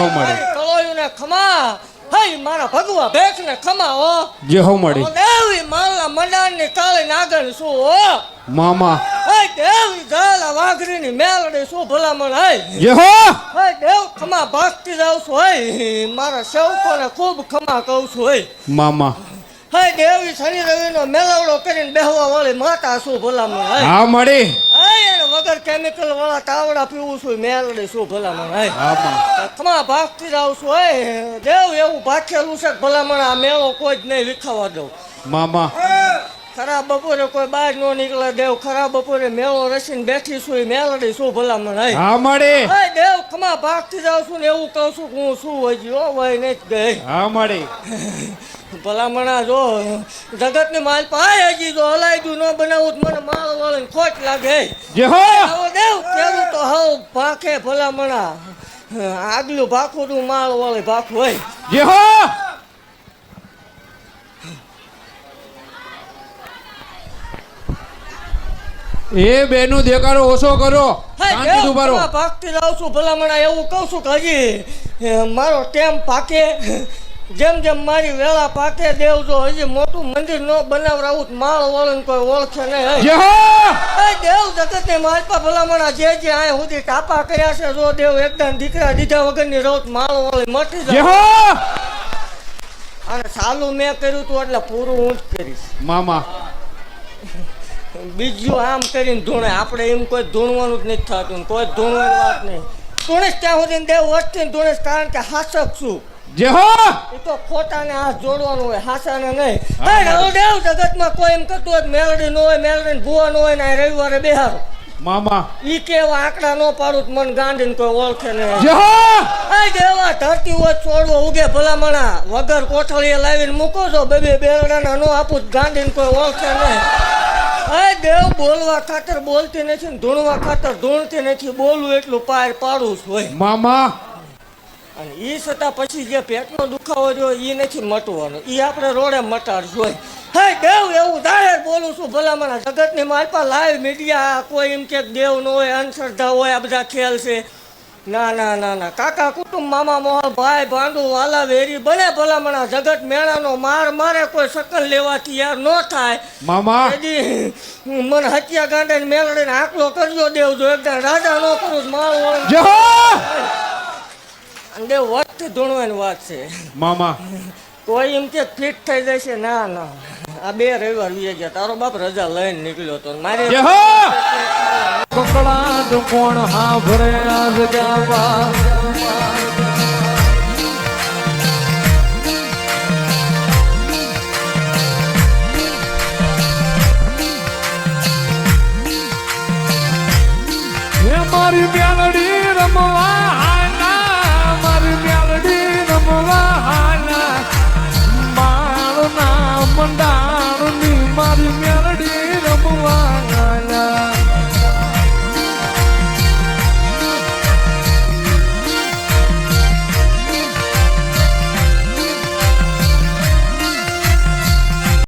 હો મળે કળોયું ને ખમા હઈ મારા ભગવા ભેખ ને ખમા હો જે હો મળી દેવી માલા મંડાણ ની કાળી નાગણ શું હો મામા હઈ દેવી ઝાલા વાઘરી ની મેલડી શું ભલામણ હઈ જે હો હઈ દેવ ખમા ભાગતી જાઉં છું હઈ મારા સેવકોને ખૂબ ખમા કહું છું હઈ મામા હઈ દેવી શનિ રવિ નો મેલાવડો કરીને બેહવા વાળી માતા શું ભલામણ હઈ હા મળી હઈ એને વગર કેમિકલ વાળા તાવડા પીવું છું મેલડી શું ભલામણ હઈ હા ખમા ભાગતી જાઉં છું હઈ દેવ એવું ભાખેલું છે કે ભલામણ આ મેળો કોઈ જ નહીં વિખાવા દઉં મામા ખરાબ બપોરે કોઈ બહાર ન નીકળે દેવ ખરાબ બપોરે મેળો રસીને બેઠી છું ઈ મેલડી શું ભલામણ હઈ હા મળી હઈ દેવ ખમા ભાગતી જાઉં છું ને એવું કહું છું કે હું શું હજી હો ભાઈ નહીં ગઈ હા મળી ભલામણા જો જગતની માલ પાય હજી જો હલાઈ ન બનાવું તો મને માળ વાળીને ખોટ લાગે જે હો આવો દેવ પેલું તો હવ ભાખે ભલામણા આગલું ભાખું તું માળ વાળી ભાખું હોય જે હો એ બેનું દેખાડો ઓછો કરો શાંતિ ઉભારો ભાગતી જાઉં છું ભલામણા એવું કહું છું કે હજી મારો ટેમ પાકે જેમ જેમ મારી વેળા પાકે દેવ જો હજી મોટું મંદિર ન બનાવરાવું તો માળ વળીને કોઈ ઓળખે નહીં જે હો દેવ જગત ને માલપા ભલામણા જે અહીંયા સુધી ટાપા કર્યા છે જો દેવ એકદમ દીકરા દીધા વગરની રોજ માળ વળી મટી જે જાય હો અને સાલું મેં કર્યું તું એટલે પૂરું હું જ કરીશ મામા બીજું આમ કરીને ધૂણે આપણે એમ કોઈ ધૂણવાનું જ નથી થતું કોઈ ધૂણવાની વાત નહીં ધૂણીશ ત્યાં સુધી દેવ વસ્તી ધૂણીશ કારણ કે હાસક છું જે હો એ તો ખોટાને હાથ જોડવાનું હોય હાસાને નહીં દેવ જગતમાં કોઈ એમ કરતું હોય મેલડી ન હોય મેલડી ભૂવા ન હોય ને રવિવારે બેહારો મામા ઈ કેવા આંકડા ન પાડું તો મન ગાંધીને કોઈ ઓળખે નહીં જે હો દેવા ધરતી હોય છોડવો ઉગે ભલામણા વગર કોઠળીએ લાવીને મૂકો છો બે બેરડાના નો આપું ગાંધીને કોઈ ઓળખે નહીં દેવ બોલવા ખાતર બોલતી નથી ને ધૂણવા ખાતર ધૂણતી નથી બોલવું એટલું પાર પાડું છું હોય મામા અને એ છતાં પછી જે પેટનો દુખાવો રહ્યો એ નથી મટવાનો એ આપણે રોડે મટાડશું હોય હે દેવ એવું જાહેર બોલું છું ભલામણા જગતની માલપા લાઈવ મીડિયા કોઈ એમ કે દેવ ન હોય અંધશ્રદ્ધા હોય આ બધા ખેલ છે ના ના ના ના કાકા કુટુંબ મામા મોહલ ભાઈ ભાંડુ વાલા વેરી બને ભલામણા જગત મેળાનો માર મારે કોઈ શકલ લેવા તૈયાર ન થાય મામા મને હત્યા ગાંડા મેળડીને આકલો કરજો દેવ જો એકદમ રાજા ન કરું માળ જે હો દેવ વખત ધૂણવાની વાત છે મામા કોઈ એમ કે ફિટ થઈ જશે ના ના આ 2 રવિવાર વી ગયા તારો બાપ રજા લઈને નીકળ્યો તો મારે જે હો કોકળા કોણ હા ભરે આજ ગાવા